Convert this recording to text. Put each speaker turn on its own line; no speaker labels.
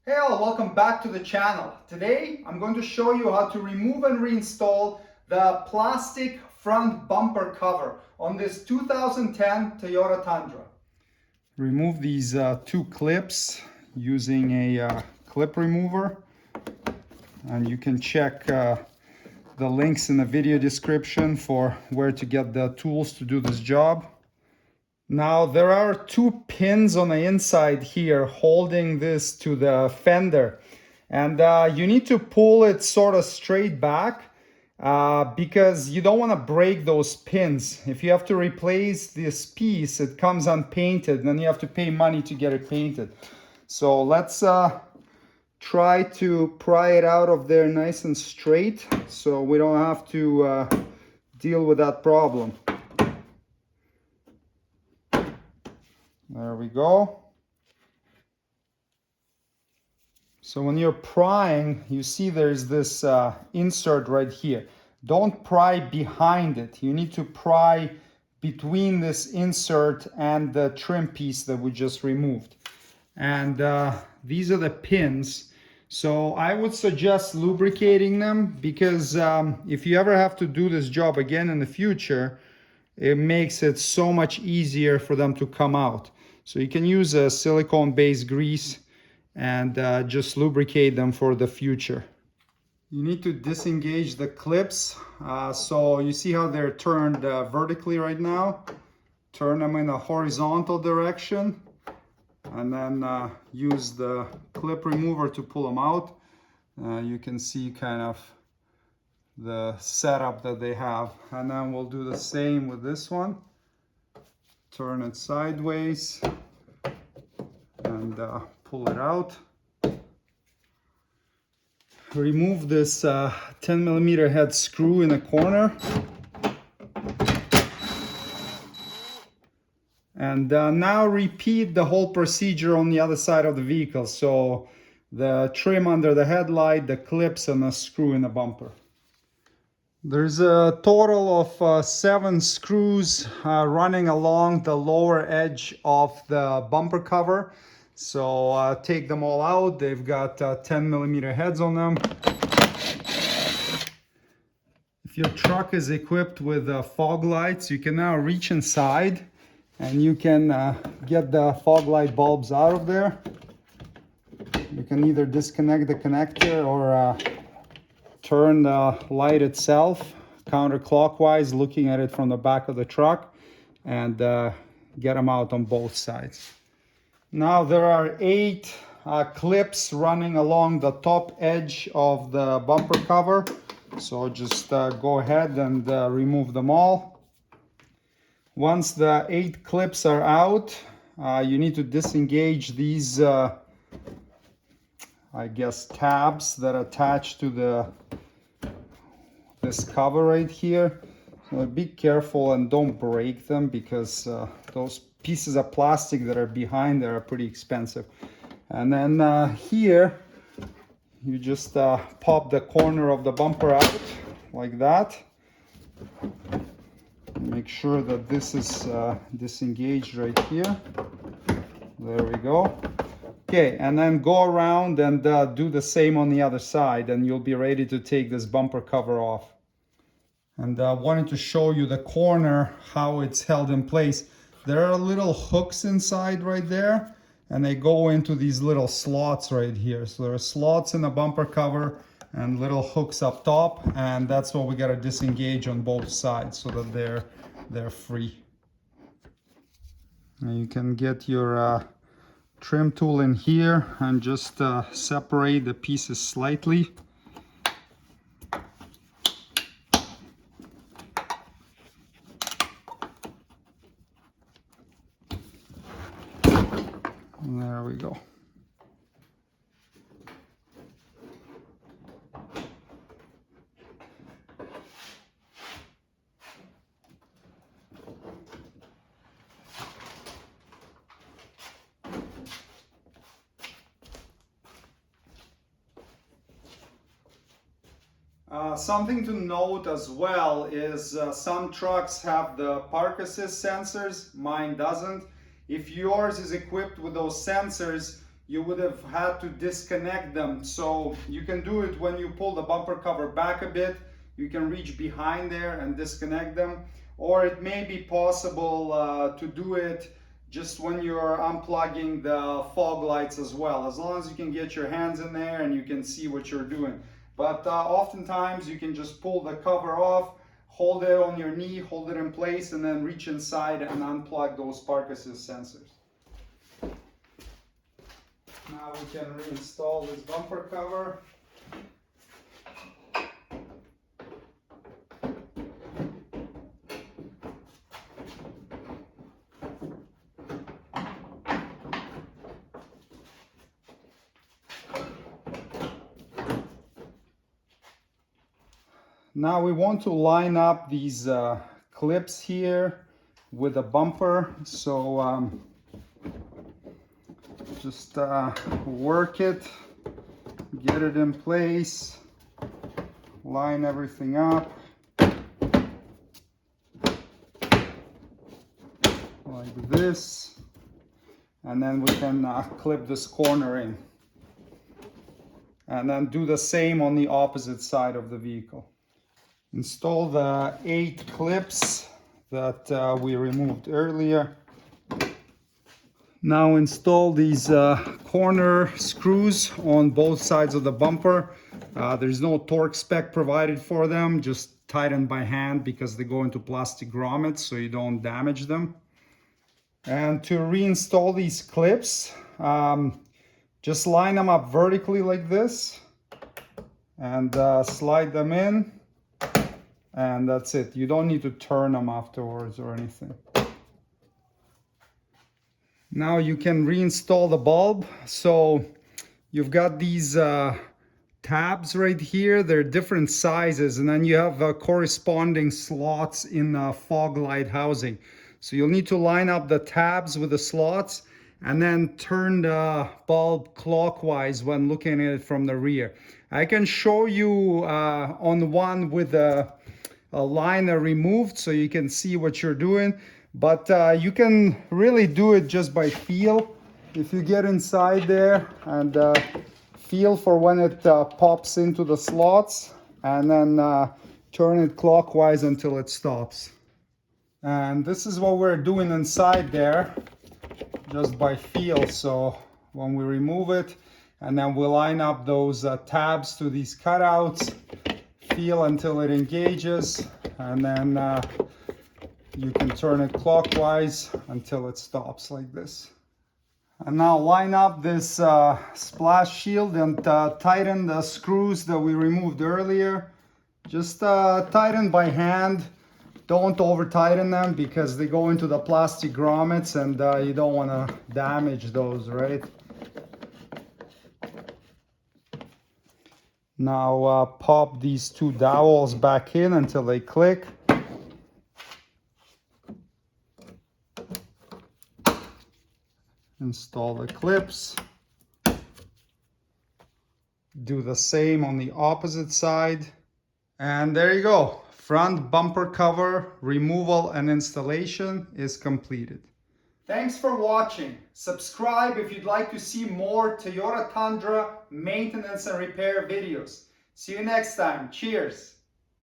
Hey all, welcome back to the channel. Today I'm going to show you how to remove and reinstall the plastic front bumper cover on this 2010 Toyota Tundra. Remove these two clips using a clip remover, and you can check the links in the video description for where to get the tools to do this job. Now there are two pins on the inside here holding this to the fender, and you need to pull it sort of straight back because you don't want to break those pins. If you have to replace this piece, it comes unpainted, and then you have to pay money to get it painted. So let's try to pry it out of there nice and straight so we don't have to deal with that problem. There we go. So when you're prying, you see there's this insert right here. Don't pry behind it. You need to pry between this insert and the trim piece that we just removed. And these are the pins. So I would suggest lubricating them because if you ever have to do this job again in the future, it makes it so much easier for them to come out. So you can use a silicone-based grease and just lubricate them for the future. You need to disengage the clips. So you see how they're turned vertically right now? Turn them in a horizontal direction and then use the clip remover to pull them out. You can see kind of the setup that they have, and then we'll do the same with this one. Turn it sideways and pull it out. Remove this 10mm head screw in the corner, and now repeat the whole procedure on the other side of the vehicle. So the trim under the headlight, the clips, and the screw in the bumper. There's a total of 7 screws running along the lower edge of the bumper cover. So take them all out. They've got 10mm heads on them. If your truck is equipped with fog lights, you can now reach inside and you can get the fog light bulbs out of there. You can either disconnect the connector or turn the light itself counterclockwise, looking at it from the back of the truck, and get them out on both sides. Now there are 8 clips running along the top edge of the bumper cover. So just go ahead and remove them all. Once the 8 clips are out, you need to disengage these I guess tabs that attach to this cover right here. So be careful and don't break them because those pieces of plastic that are behind there are pretty expensive. And then here you just pop the corner of the bumper out like that. Make sure that this is disengaged right here. There we go. Okay, and then go around and do the same on the other side, and you'll be ready to take this bumper cover off. And I wanted to show you the corner, how it's held in place. There are little hooks inside right there, and they go into these little slots right here. So there are slots in the bumper cover and little hooks up top, and that's what we got to disengage on both sides so that they're free. And you can get your trim tool in here and just separate the pieces slightly. And there we go. Something to note as well is some trucks have the park assist sensors, mine doesn't. If yours is equipped with those sensors, you would have had to disconnect them. So you can do it when you pull the bumper cover back a bit. You can reach behind there and disconnect them. Or it may be possible to do it just when you're unplugging the fog lights as well, as long as you can get your hands in there and you can see what you're doing. But oftentimes you can just pull the cover off, hold it on your knee, hold it in place, and then reach inside and unplug those park assist sensors. Now we can reinstall this bumper cover. Now we want to line up these clips here with the bumper. So just work it, get it in place, line everything up like this, and then we can clip this corner in, and then do the same on the opposite side of the vehicle. Install the 8 clips that we removed earlier. Now install these corner screws on both sides of the bumper. There's no torque spec provided for them, just tighten by hand because they go into plastic grommets so you don't damage them. And to reinstall these clips, just line them up vertically like this and slide them in. And that's it. You don't need to turn them afterwards or anything. Now you can reinstall the bulb. So you've got these tabs right here. They're different sizes, and then you have corresponding slots in the fog light housing. So you'll need to line up the tabs with the slots and then turn the bulb clockwise when looking at it from the rear. I can show you on the one with a liner removed so you can see what you're doing, but you can really do it just by feel. If you get inside there and feel for when it pops into the slots, and then turn it clockwise until it stops. And this is what we're doing inside there, just by feel. So when we remove it, and then we'll line up those tabs to these cutouts, feel until it engages, and then you can turn it clockwise until it stops like this. And now line up this splash shield and tighten the screws that we removed earlier. Just tighten by hand. Don't over tighten them because they go into the plastic grommets and you don't want to damage those, right? Now pop these 2 dowels back in until they click. Install the clips. Do the same on the opposite side. And there you go. Front bumper cover removal and installation is completed. Thanks for watching. Subscribe if you'd like to see more Toyota Tundra maintenance and repair videos. See you next time. Cheers.